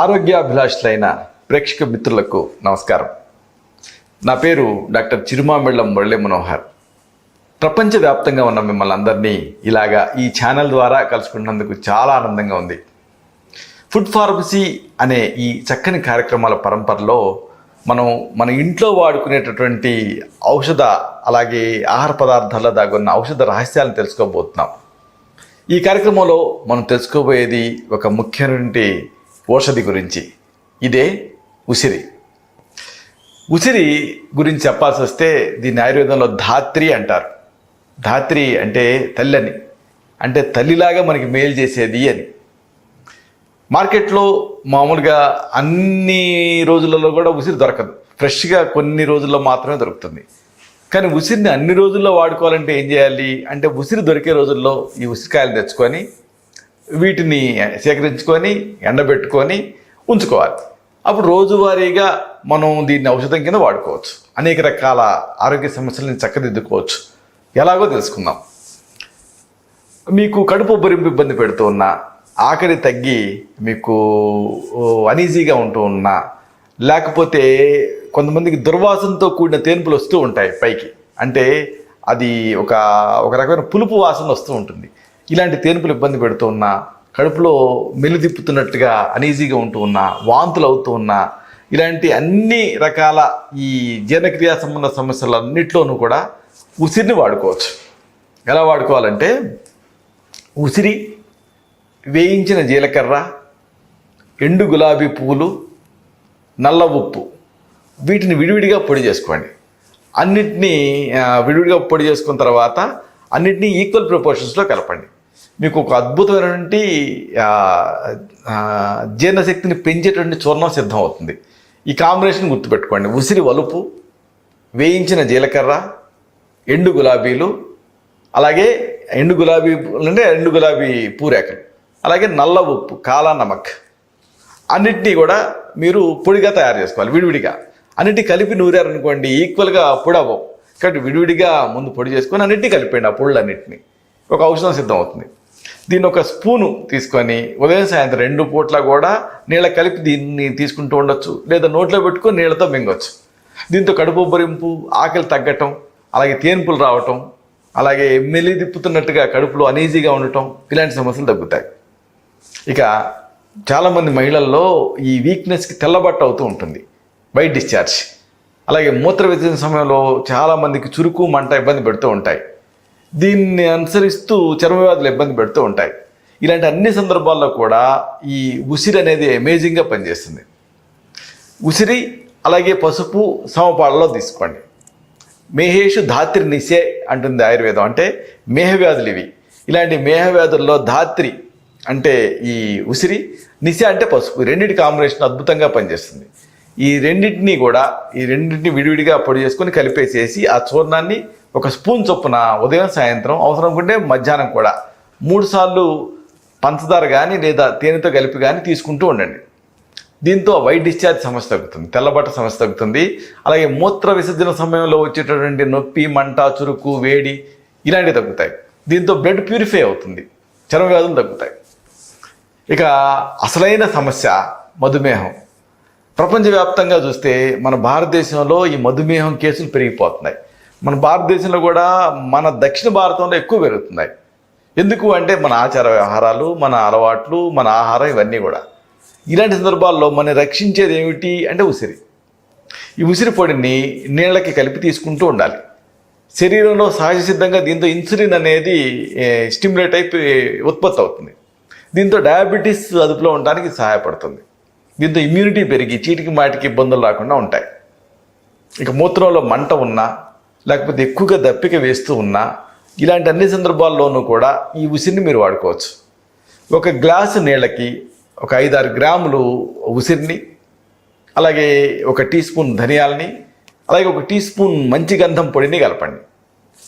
ఆరోగ్యాభిలాషులైన ప్రేక్షక మిత్రులకు నమస్కారం. నా పేరు డాక్టర్ చిరుమామిళ్ళ మురళి మనోహర్. ప్రపంచవ్యాప్తంగా ఉన్న మిమ్మల్ని అందరినీ ఇలాగా ఈ ఛానల్ ద్వారా కలుసుకున్నందుకు చాలా ఆనందంగా ఉంది. ఫుడ్ ఫార్మసీ అనే ఈ చక్కని కార్యక్రమాల పరంపరలో మనం మన ఇంట్లో వాడుకునేటటువంటి ఔషధ అలాగే ఆహార పదార్థాల్లో దాగున్న ఔషధ రహస్యాలను తెలుసుకోబోతున్నాం. ఈ కార్యక్రమంలో మనం తెలుసుకోబోయేది ఒక ముఖ్యమైనటువంటి ఔషధి గురించి. ఇదే ఉసిరి. ఉసిరి గురించి చెప్పాల్సి వస్తే దీన్ని ఆయుర్వేదంలో ధాత్రి అంటారు. ధాత్రి అంటే తల్లి, అంటే తల్లిలాగా మనకి మేలు చేసేది అని. మార్కెట్లో మామూలుగా అన్ని రోజులలో కూడా ఉసిరి దొరకదు, ఫ్రెష్గా కొన్ని రోజుల్లో మాత్రమే దొరుకుతుంది. కానీ ఉసిరిని అన్ని రోజుల్లో వాడుకోవాలంటే ఏం చేయాలి అంటే, ఉసిరి దొరికే రోజుల్లో ఈ ఉసిరికాయలు తెచ్చుకొని వీటిని సేకరించుకొని ఎండబెట్టుకొని ఉంచుకోవాలి. అప్పుడు రోజువారీగా మనం దీన్ని ఔషధం కింద వాడుకోవచ్చు. అనేక రకాల ఆరోగ్య సమస్యలను చక్కదిద్దుకోవచ్చు. ఎలాగో తెలుసుకుందాం. మీకు కడుపు ఉబ్బరింపు ఇబ్బంది పెడుతూ ఉన్నా, ఆకలి తగ్గి మీకు అనీజీగా ఉంటూ ఉన్నా, లేకపోతే కొంతమందికి దుర్వాసనతో కూడిన తేన్పులు వస్తూ ఉంటాయి పైకి, అంటే అది ఒక రకమైన పులుపు వాసన వస్తూ ఉంటుంది. ఇలాంటి తేన్పులు ఇబ్బంది పెడుతూ ఉన్నా, కడుపులో మెలిదిప్పుతున్నట్టుగా అనీజీగా ఉంటూ ఉన్నా, వాంతులు అవుతూ ఉన్నా, ఇలాంటి అన్ని రకాల ఈ జీర్ణక్రియా సంబంధ సమస్యలన్నింటిలోనూ కూడా ఉసిరిని వాడుకోవచ్చు. ఎలా వాడుకోవాలంటే, ఉసిరి, వేయించిన జీలకర్ర, ఎండు గులాబీ పువ్వులు, నల్ల ఉప్పు, వీటిని విడివిడిగా పొడి చేసుకోండి. అన్నిటినీ విడివిడిగా పొడి చేసుకున్న తర్వాత అన్నిటినీ ఈక్వల్ ప్రపోర్షన్స్లో కలపండి. మీకు ఒక అద్భుతమైనటువంటి జీర్ణశక్తిని పెంచేటువంటి చూర్ణం సిద్ధం అవుతుంది. ఈ కాంబినేషన్ గుర్తుపెట్టుకోండి. ఉసిరి వలుపు, వేయించిన జీలకర్ర, ఎండు గులాబీలు, అలాగే ఎండు గులాబీ పూరేకలు, అలాగే నల్ల ఉప్పు, కాలా నమక్, అన్నిటినీ కూడా మీరు పొడిగా తయారు చేసుకోవాలి. విడివిడిగా అన్నిటినీ కలిపి నూరారనుకోండి ఈక్వల్గా పొడి అవ్వవు. కాబట్టి విడివిడిగా ముందు పొడి చేసుకొని అన్నింటినీ కలిపేయండి. ఆ పొడులన్నింటినీ ఒక ఔషధం సిద్ధం అవుతుంది. దీన్ని ఒక స్పూను తీసుకొని ఉదయం సాయంత్రం 2 పూట్ల కూడా నీళ్ళ కలిపి దీన్ని తీసుకుంటూ ఉండొచ్చు, లేదా నోట్లో పెట్టుకొని నీళ్ళతో మింగొచ్చు. దీంతో కడుపు ఉబ్బరింపు, ఆకలి తగ్గటం, అలాగే తేన్పులు రావటం, అలాగే మెల్లి తిప్పుతున్నట్టుగా కడుపులో అనీజీగా ఉండటం, ఇలాంటి సమస్యలు తగ్గుతాయి. ఇక చాలామంది మహిళల్లో ఈ వీక్నెస్కి తెల్లబట్ట అవుతూ ఉంటుంది, వైట్ డిశ్చార్జ్. అలాగే మూత్ర విసర్జన సమయంలో చాలామందికి చురుకు, మంట ఇబ్బంది పెడుతూ ఉంటాయి. దీన్ని అనుసరిస్తూ చర్మ వ్యాధులు ఇబ్బంది పెడుతూ ఉంటాయి. ఇలాంటి అన్ని సందర్భాల్లో కూడా ఈ ఉసిరి అనేది అమేజింగ్గా పనిచేస్తుంది. ఉసిరి అలాగే పసుపు సమపాలలో తీసుకోండి. మేహేషు ధాత్రి నిశే అంటుంది ఆయుర్వేదం. అంటే మేహవ్యాధులు ఇవి. ఇలాంటి మేహవ్యాధుల్లో ధాత్రి అంటే ఈ ఉసిరి, నిశ అంటే పసుపు, రెండింటి కాంబినేషన్ అద్భుతంగా పనిచేస్తుంది. ఈ రెండింటినీ విడివిడిగా పొడి చేసుకొని కలిపేసేసి ఆ చూర్ణాన్ని ఒక స్పూన్ చొప్పున ఉదయం సాయంత్రం, అవసరం ఉంటే మధ్యాహ్నం కూడా 3 సార్లు పంచదార కానీ లేదా తేనెతో కలిపి కానీ తీసుకుంటూ ఉండండి. దీంతో వైట్ డిశ్చార్జ్ సమస్య తగ్గుతుంది, తెల్లబట్ట సమస్య తగ్గుతుంది. అలాగే మూత్ర విసర్జన సమయంలో వచ్చేటటువంటి నొప్పి, మంట, చురుకు, వేడి ఇలాంటివి తగ్గుతాయి. దీంతో బ్లడ్ ప్యూరిఫై అవుతుంది, చర్మ వ్యాధులు తగ్గుతాయి. ఇక అసలైన సమస్య మధుమేహం. ప్రపంచవ్యాప్తంగా చూస్తే మన భారతదేశంలో ఈ మధుమేహం కేసులు పెరిగిపోతున్నాయి. మన భారతదేశంలో కూడా, మన దక్షిణ భారతంలో ఎక్కువ పెరుగుతున్నాయి. ఎందుకు అంటే మన ఆచార వ్యవహారాలు, మన అలవాట్లు, మన ఆహారం, ఇవన్నీ కూడా. ఇలాంటి సందర్భాల్లో మనం రక్షించేది ఏమిటి అంటే ఉసిరి. ఈ ఉసిరి పొడిని నీళ్ళకి కలిపి తీసుకుంటూ ఉండాలి. శరీరంలో సహజ సిద్ధంగా దీంతో ఇన్సులిన్ అనేది స్టిమ్యులేట్ అయిపోయి ఉత్పత్తి అవుతుంది. దీంతో డయాబెటీస్ అదుపులో ఉండడానికి సహాయపడుతుంది. దీంతో ఇమ్యూనిటీ పెరిగి చీటికి మాటికి ఇబ్బందులు రాకుండా ఉంటాయి. ఇక మూత్రంలో మంట ఉన్నా, లేకపోతే ఎక్కువగా దప్పిక వేస్తూ ఉన్నా, ఇలాంటి అన్ని సందర్భాల్లోనూ కూడా ఈ ఉసిరిని మీరు వాడుకోవచ్చు. ఒక గ్లాసు నీళ్ళకి ఒక 5-6 గ్రాములు ఉసిరిని, అలాగే 1 టీ స్పూన్ ధనియాలని, అలాగే 1 టీ స్పూన్ మంచి గంధం పొడిని కలపండి.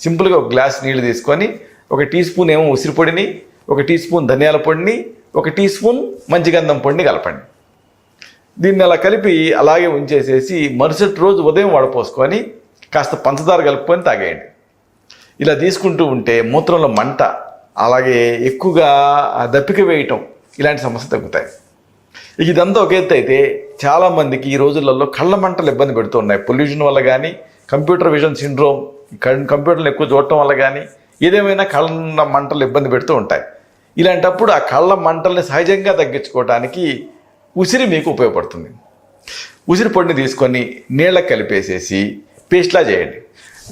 సింపుల్గా ఒక గ్లాస్ నీళ్ళు తీసుకొని 1 టీ స్పూన్ ఏమో ఉసిరి పొడిని, 1 టీ స్పూన్ ధనియాల పొడిని, 1 టీ స్పూన్ మంచి గంధం పొడిని కలపండి. దీన్ని అలా కలిపి అలాగే ఉంచేసేసి మరుసటి రోజు ఉదయం వడపోసుకొని కాస్త పంచదార కలుపుకొని తాగేయండి. ఇలా తీసుకుంటూ ఉంటే మూత్రంలో మంట, అలాగే ఎక్కువగా దప్పిక వేయటం, ఇలాంటి సమస్యలు తగ్గుతాయి. ఇదంతా ఒక ఎత్తు అయితే చాలామందికి ఈ రోజులలో కళ్ళ మంటలు ఇబ్బంది పెడుతూ ఉన్నాయి. పొల్యూషన్ వల్ల కానీ, కంప్యూటర్ విజన్ సిండ్రోమ్, కంప్యూటర్లు ఎక్కువ చూడటం వల్ల కానీ, ఏదేమైనా కళ్ళ మంటలు ఇబ్బంది పెడుతూ ఉంటాయి. ఇలాంటప్పుడు ఆ కళ్ళ మంటల్ని సహజంగా తగ్గించుకోవడానికి ఉసిరి మీకు ఉపయోగపడుతుంది. ఉసిరి పొడిని తీసుకొని నీళ్ళకి కలిపేసేసి పేస్ట్లా చేయండి.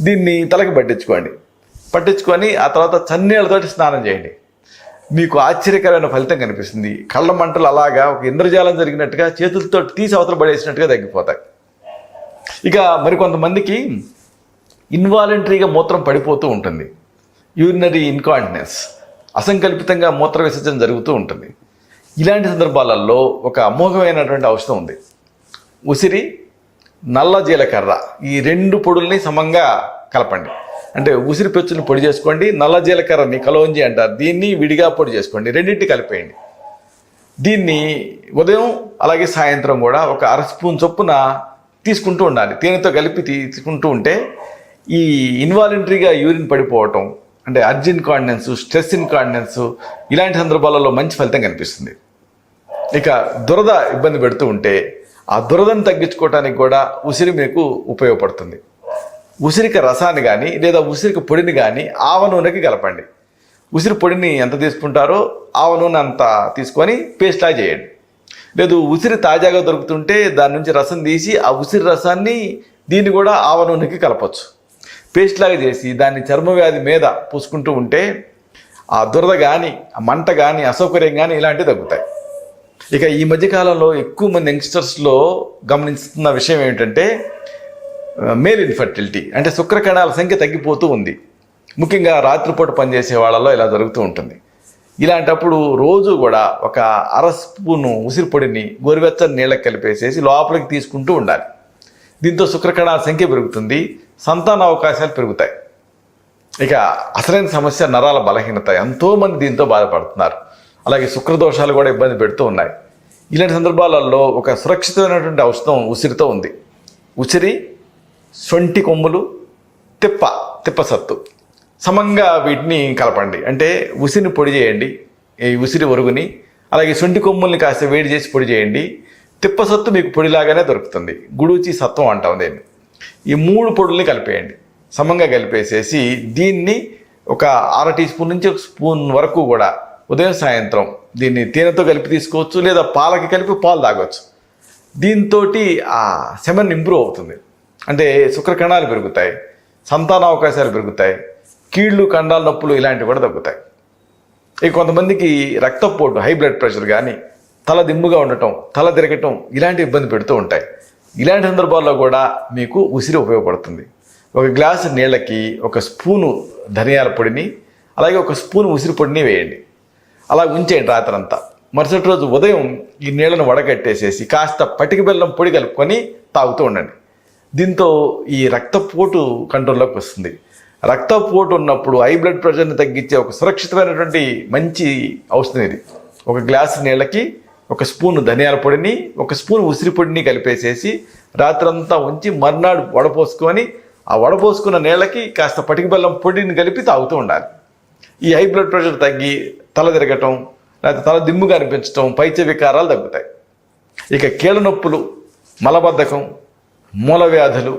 దీన్ని తలకి పట్టించుకొని ఆ తర్వాత చన్నీళ్ళతోటి స్నానం చేయండి. మీకు ఆశ్చర్యకరమైన ఫలితం కనిపిస్తుంది. కళ్ళ మంటలు అలాగా ఒక ఇంద్రజాలం జరిగినట్టుగా చేతులతో తీసి అవతల పడేసినట్టుగా తగ్గిపోతాయి. ఇక మరికొంతమందికి ఇన్వాలంటరీగా మూత్రం పడిపోతూ ఉంటుంది. యూరినరీ ఇన్కాంటినెన్స్, అసంకల్పితంగా మూత్ర విసర్జన జరుగుతూ ఉంటుంది. ఇలాంటి సందర్భాలలో ఒక అమోఘమైనటువంటి ఔషధం ఉంది. ఉసిరి, నల్ల జీలకర్ర, ఈ 2 పొడుల్ని సమంగా కలపండి. అంటే ఉసిరి పెచ్చుని పొడి చేసుకోండి, నల్ల జీలకర్రని కలోంజి అంటారు, దీన్ని విడిగా పొడి చేసుకోండి, రెండింటిని కలిపేయండి. దీన్ని ఉదయం అలాగే సాయంత్రం కూడా ఒక 1/2 స్పూన్ చొప్పున తీసుకుంటూ ఉండాలి. తేనెతో కలిపి తీసుకుంటూ ఉంటే ఈ ఇన్వాలంటరీగా యూరిన్ పడిపోవటం, అంటే అర్జెంట్ ఇన్కాంటినెన్స్, స్ట్రెస్ ఇన్కాంటినెన్స్, ఇలాంటి సందర్భాలలో మంచి ఫలితం కనిపిస్తుంది. ఇక దురద ఇబ్బంది పెడుతూ ఉంటే ఆ దురదను తగ్గించుకోవడానికి కూడా ఉసిరి మీకు ఉపయోగపడుతుంది. ఉసిరిక రసాన్ని కానీ లేదా ఉసిరిక పొడిని కానీ ఆవ నూనెకి కలపండి. ఉసిరి పొడిని ఎంత తీసుకుంటారో ఆవ నూనె అంత తీసుకొని పేస్ట్లా చేయండి. లేదు ఉసిరి తాజాగా దొరుకుతుంటే దాని నుంచి రసం తీసి ఆ ఉసిరి రసాన్ని దీన్ని కూడా ఆవ నూనెకి కలపచ్చు. పేస్ట్ లాగా చేసి దాన్ని చర్మవ్యాధి మీద పూసుకుంటూ ఉంటే ఆ దురద కానీ, ఆ మంట కానీ, అసౌకర్యం కానీ ఇలాంటివి తగ్గుతాయి. ఇక ఈ మధ్యకాలంలో ఎక్కువ మంది యంగ్స్టర్స్లో గమనిస్తున్న విషయం ఏమిటంటే మేల్ ఇన్ఫర్టిలిటీ, అంటే శుక్రకణాల సంఖ్య తగ్గిపోతూ ఉంది. ముఖ్యంగా రాత్రిపూట పనిచేసే వాళ్ళలో ఇలా జరుగుతూ ఉంటుంది. ఇలాంటప్పుడు రోజు కూడా ఒక 1/2 స్పూను ఉసిరి పొడిని గోరువెచ్చని నీళ్ళకి కలిపేసేసి లోపలికి తీసుకుంటూ ఉండాలి. దీంతో శుక్రకణాల సంఖ్య పెరుగుతుంది, సంతాన అవకాశాలు పెరుగుతాయి. ఇక అసలైన సమస్య నరాల బలహీనత. ఎంతోమంది దీంతో బాధపడుతున్నారు. అలాగే శుక్రదోషాలు కూడా ఇబ్బంది పెడుతూ ఉన్నాయి. ఇలాంటి సందర్భాలలో ఒక సురక్షితమైనటువంటి ఔషధం ఉసిరితో ఉంది. ఉసిరి, సొంటి కొమ్ములు, తిప్పసత్తు సమంగా వీటిని కలపండి. అంటే ఉసిరిని పొడి చేయండి, ఈ ఉసిరి ఒరుగుని, అలాగే సొంటి కొమ్ముల్ని కాస్త వేడి చేసి పొడి చేయండి. తిప్పసత్తు మీకు పొడిలాగానే దొరుకుతుంది, గుడూచి సత్వం అంటాం దీన్ని. ఈ 3 పొడుల్ని కలిపేయండి. సమంగా కలిపేసేసి దీన్ని ఒక 1/2 టీ స్పూన్ నుంచి 1 స్పూన్ వరకు కూడా ఉదయం సాయంత్రం దీన్ని తేనెతో కలిపి తీసుకోవచ్చు, లేదా పాలకి కలిపి పాలు తాగొచ్చు. దీంతో ఆ సెమన్ ఇంప్రూవ్ అవుతుంది. అంటే శుక్రకణాలు పెరుగుతాయి, సంతాన అవకాశాలు పెరుగుతాయి, కీళ్ళు, కండాల నొప్పులు ఇలాంటివి కూడా తగ్గుతాయి. ఇక కొంతమందికి రక్తపోటు, హై బ్లడ్ ప్రెషర్ కానీ, తల దిమ్ముగా ఉండటం, తల తిరగటం ఇలాంటి ఇబ్బంది పెడుతూ ఉంటాయి. ఇలాంటి సందర్భాల్లో కూడా మీకు ఉసిరి ఉపయోగపడుతుంది. 1 గ్లాసు నీళ్ళకి 1 స్పూను ధనియాల పొడిని, అలాగే 1 స్పూను ఉసిరి పొడిని వేయండి. అలా ఉంచేయండి రాత్రంతా. మరుసటి రోజు ఉదయం ఈ నీళ్ళను వడగట్టేసేసి కాస్త పటిక బెల్లం పొడి కలుపుకొని తాగుతూ ఉండండి. దీంతో ఈ రక్తపోటు కంట్రోల్లోకి వస్తుంది. రక్తపోటు ఉన్నప్పుడు హై బ్లడ్ ప్రెషర్ని తగ్గించే ఒక సురక్షితమైనటువంటి మంచి ఔషధం ఇది. 1 గ్లాసు నీళ్ళకి 1 స్పూను ధనియాల పొడిని, 1 స్పూను ఉసిరి పొడిని కలిపేసేసి రాత్రంతా ఉంచి మర్నాడు వడపోసుకొని ఆ వడపోసుకున్న నీళ్ళకి కాస్త పటిక బెల్లం పొడిని కలిపి తాగుతూ ఉండాలి. ఈ హై బ్లడ్ ప్రెషర్ తగ్గి తల తిరగటం, లేకపోతే తల దిమ్ముగా అనిపించటం, పైచ వికారాలు తగ్గుతాయి. ఇక కీళ్ళ నొప్పులు, మలబద్ధకం, మూల వ్యాధులు,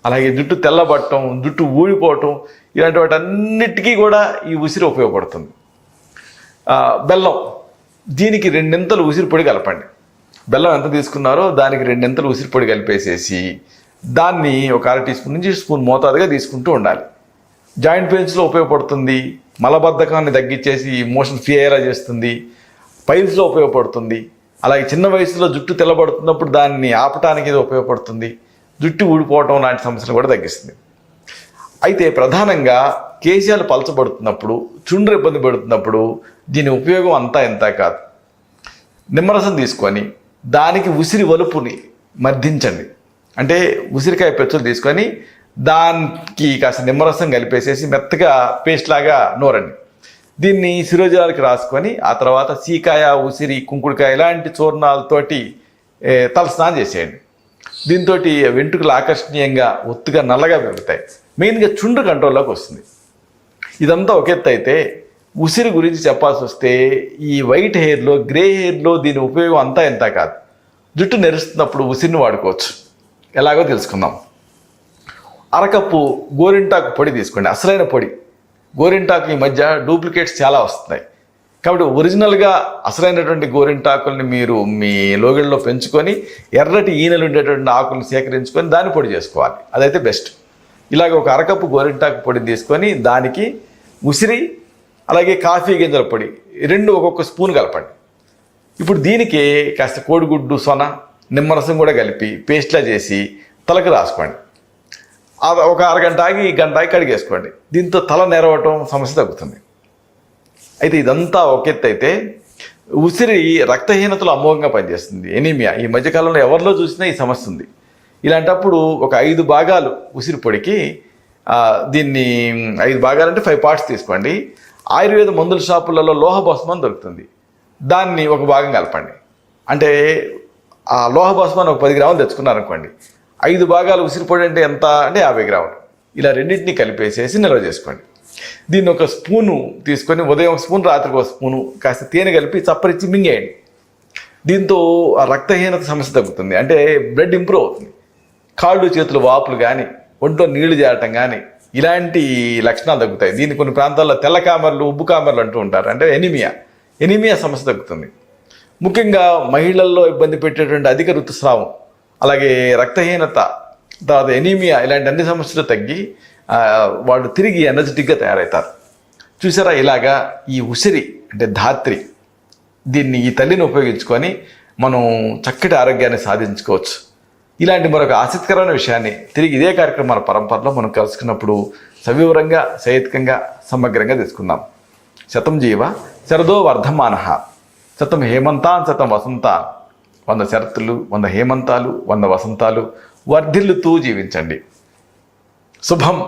అలాగే జుట్టు తెల్లబట్టడం, జుట్టు ఊడిపోవటం ఇలాంటి వాటన్నిటికీ కూడా ఈ ఉసిరి ఉపయోగపడుతుంది. బెల్లం, దీనికి 2 ఉసిరి పొడి కలపండి. బెల్లం ఎంత తీసుకున్నారో దానికి 2 ఉసిరి పొడి కలిపేసేసి దాన్ని ఒక 1/2 టీ స్పూన్ నుంచి స్పూన్ మోతాదుగా తీసుకుంటూ ఉండాలి. జాయింట్ పెయిన్స్లో ఉపయోగపడుతుంది, మలబద్ధకాన్ని తగ్గించేసి మోషన్ ఫ్రీ అయ్యేలా చేస్తుంది, పైల్స్లో ఉపయోగపడుతుంది. అలాగే చిన్న వయసులో జుట్టు తెల్లబడుతున్నప్పుడు దాన్ని ఆపటానికి ఇది ఉపయోగపడుతుంది. జుట్టు ఊడిపోవటం లాంటి సమస్యలు కూడా తగ్గిస్తుంది. అయితే ప్రధానంగా కేశాలు పలచబడుతున్నప్పుడు, చుండ్రు ఇబ్బంది పడుతున్నప్పుడు దీని ఉపయోగం అంతా ఇంత కాదు. నిమ్మరసం తీసుకొని దానికి ఉసిరి వలుపుని మర్దించండి. అంటే ఉసిరికాయ పెచ్చులు తీసుకొని దానికి కాస్త నిమ్మరసం కలిపేసేసి మెత్తగా పేస్ట్ లాగా నూరండి. దీన్ని శిరోజాలకి రాసుకొని ఆ తర్వాత సీకాయ, ఉసిరి, కుంకుడుకాయ ఇలాంటి చూర్ణాలతోటి తలస్నానం చేసేయండి. దీంతో వెంట్రుకలు ఆకర్షణీయంగా ఒత్తుగా నల్లగా పెరుగుతాయి. మెయిన్గా చుండ్రు కంట్రోల్లోకి వస్తుంది. ఇదంతా ఒక ఎత్తు అయితే ఉసిరి గురించి చెప్పాల్సి వస్తే ఈ వైట్ హెయిర్లో, గ్రే హెయిర్లో దీని ఉపయోగం అంతా ఎంత కాదు. జుట్టు నెరుస్తున్నప్పుడు ఉసిరిని వాడుకోవచ్చు. ఎలాగో తెలుసుకుందాం. అరకప్పు గోరింటాకు పొడి తీసుకోండి, అసలైన పొడి. గోరింటాకు ఈ మధ్య డూప్లికేట్స్ చాలా వస్తున్నాయి, కాబట్టి ఒరిజినల్గా అసలైనటువంటి గోరింటాకుల్ని మీరు మీ లోగిళ్ళలో పెంచుకొని ఎర్రటి ఈనెలు ఉండేటువంటి ఆకుల్ని సేకరించుకొని దాన్ని పొడి చేసుకోవాలి. అదైతే బెస్ట్. ఇలాగ ఒక అరకప్పు గోరింటాకు పొడిని తీసుకొని దానికి ఉసిరి అలాగే కాఫీ గింజల పొడి 2 ఒక్కొక్క స్పూన్ కలపండి. ఇప్పుడు దీనికి కాస్త కోడిగుడ్డు, సొన, నిమ్మరసం కూడా కలిపి పేస్ట్లా చేసి తలకు రాసుకోండి. ఒక అరగంట ఆగి గంట ఆగి కడిగేసుకోండి. దీంతో తల నెరవటం సమస్య తగ్గుతుంది. అయితే ఇదంతా ఒక ఎత్తు అయితే ఉసిరి రక్తహీనతలో అమోఘంగా పనిచేస్తుంది. ఎనీమియా ఈ మధ్యకాలంలో ఎవరిలో చూసినా ఈ సమస్య ఉంది. ఇలాంటప్పుడు ఒక 5 భాగాలు ఉసిరి పొడికి దీన్ని 5 భాగాలంటే 5 పార్ట్స్ తీసుకోండి. ఆయుర్వేద మందుల షాపులలో లోహ భస్మం దొరుకుతుంది, దాన్ని ఒక భాగం కలపండి. అంటే ఆ లోహ భస్మాన్ని ఒక 10 గ్రాములు తెచ్చుకున్నారనుకోండి, 5 భాగాలు ఉసిరి పొడి అంటే ఎంత అంటే 50 గ్రాములు. ఇలా రెండింటిని కలిపేసేసి నిల్వ చేసుకోండి. దీన్ని ఒక స్పూను తీసుకొని ఉదయం 1 స్పూన్, రాత్రికి 1 స్పూను కాస్త తేనె కలిపి చప్పరిచ్చి మింగేయండి. దీంతో ఆ రక్తహీనత సమస్య తగ్గుతుంది, అంటే బ్లడ్ ఇంప్రూవ్ అవుతుంది. కాళ్ళు చేతులు వాపులు కానీ, ఒంట్లో నీళ్లు చేరటం కానీ ఇలాంటి లక్షణాలు తగ్గుతాయి. దీన్ని కొన్ని ప్రాంతాల్లో తెల్ల కామర్లు, ఉబ్బు కామర్లు అంటూ ఉంటారు, అంటే ఎనీమియా సమస్య తగ్గుతుంది. ముఖ్యంగా మహిళల్లో ఇబ్బంది పెట్టేటువంటి అధిక ఋతుస్రావం, అలాగే రక్తహీనత, తర్వాత ఎనీమియా ఇలాంటి అన్ని సమస్యలు తగ్గి వాళ్ళు తిరిగి ఎనర్జెటిక్గా తయారవుతారు. చూసారా, ఇలాగా ఈ ఉసిరి అంటే ధాత్రి, దీన్ని ఈ తల్లిని ఉపయోగించుకొని మనం చక్కటి ఆరోగ్యాన్ని సాధించుకోవచ్చు. ఇలాంటి మరొక ఆసక్తికరమైన విషయాన్ని తిరిగి ఇదే కార్యక్రమాల పరంపరలో మనం కలుసుకున్నప్పుడు సవివరంగా, సైతికంగా, సమగ్రంగా తెలుసుకుందాం. శతం జీవ శరదో వర్ధమానః, శతం హేమంతాన్ శతం వసంతాన్. 100 శరత్తులు, 100 హేమంతాలు, 100 వసంతాలు వర్ధిల్లుతూ జీవించండి. శుభం.